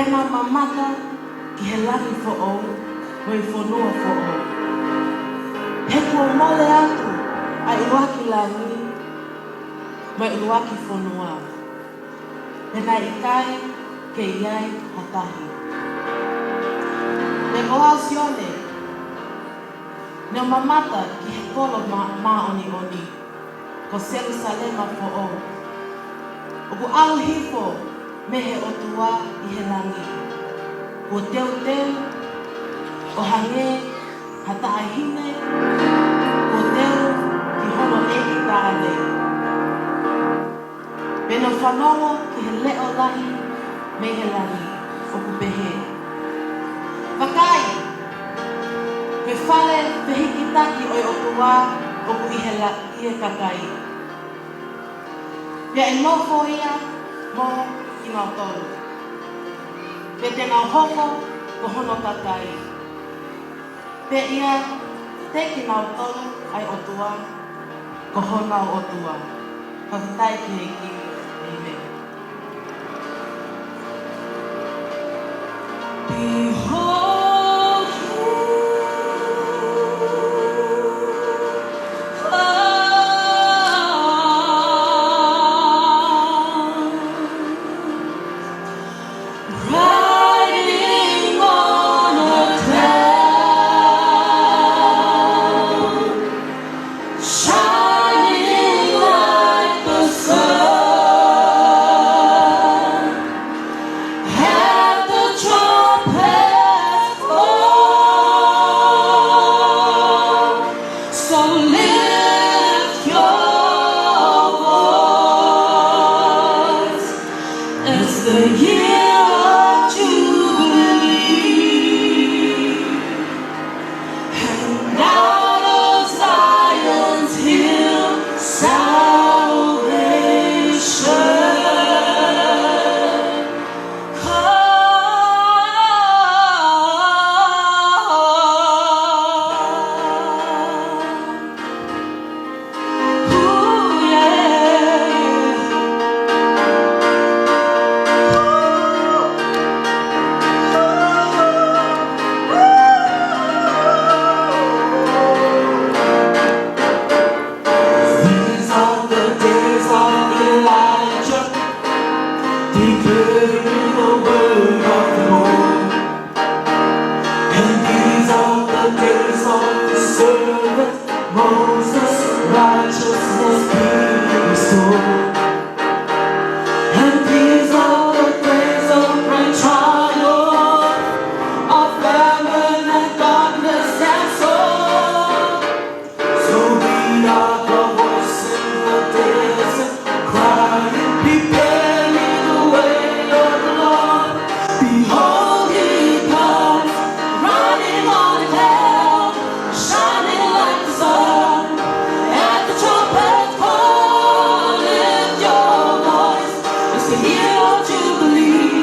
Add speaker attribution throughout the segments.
Speaker 1: Pena mamata ki he langi fo o, hoi whanua fo o. He kua mole atu a iwaki langi, mai iwaki whanua. Pena i kai ke iai hatahi. Me oa sione, neo mamata ki he kolo ma oni oni, ko Jerusalema fo o. O ku au hifo me he otua i he langi. Ko teu teu, o hange, hata ahine, ko teu ki hono e i tāne. Pena whanongo ki he leo lahi me he langi, o ku pehe. Wakai, pe whale pehiki taki o i otua o ku i he kakai. Pea e nofo ia mo ki ngā tolu. Pe te ngā hoko ko hono kakai. Pe ia te ki ngā tolu ai otua, ko hono otua. Whakatai ki heki. Amen. Behold riding on a cloud, shining like the sun, have the trumpet blown. So lift your voice as the year of Jubilee, and out of Zion's hill salvation come. Ooh, yeah. These are the days of Elijah, declaring the word of the Lord. And these are the days of the servant Moses, righteousness being restored. And these are the days of great trial, of famine and darkness and sorrow. So we are the voice in the desert, crying, preparing the way of the Lord. Behold, he comes, riding on a cloud, shining like the sun. At the trumpet call, lift your voice. It's the year of Jubilee,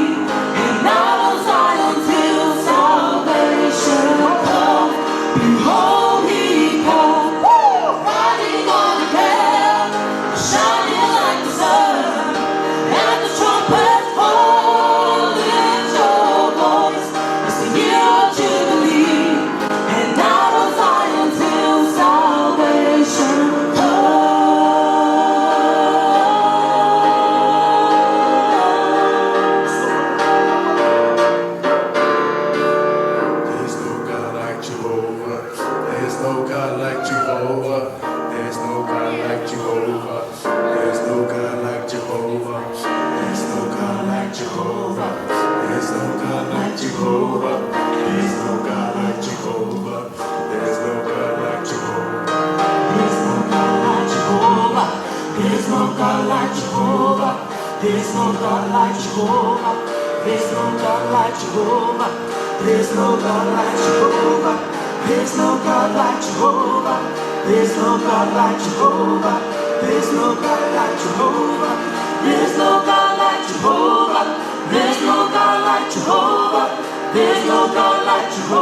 Speaker 1: and out of Zion's hill salvation comes. Behold, he comes, riding on a cloud, shining like the sun. At the trumpet call, lift your voice. It's the year of Jubilee, and out of Zion's hill salvation comes.
Speaker 2: There's no God like Jehovah. There's no God like Jehovah. There's no God like Jehovah. There's no God like Jehovah. There's no God like Jehovah. There's no God like Jehovah. There's no God like Jehovah. There's no God like Jehovah.
Speaker 1: There's no God like Jehovah. There's no God like Jehovah. There's no God like Jehovah. There's no God like Jehovah. There's no God like Jehovah. There's no God like Jehovah. There's no God like Jehovah. There's no God like Jehovah. There's no God like Jehovah. There's no God like Jehovah. There's no God like Jehovah.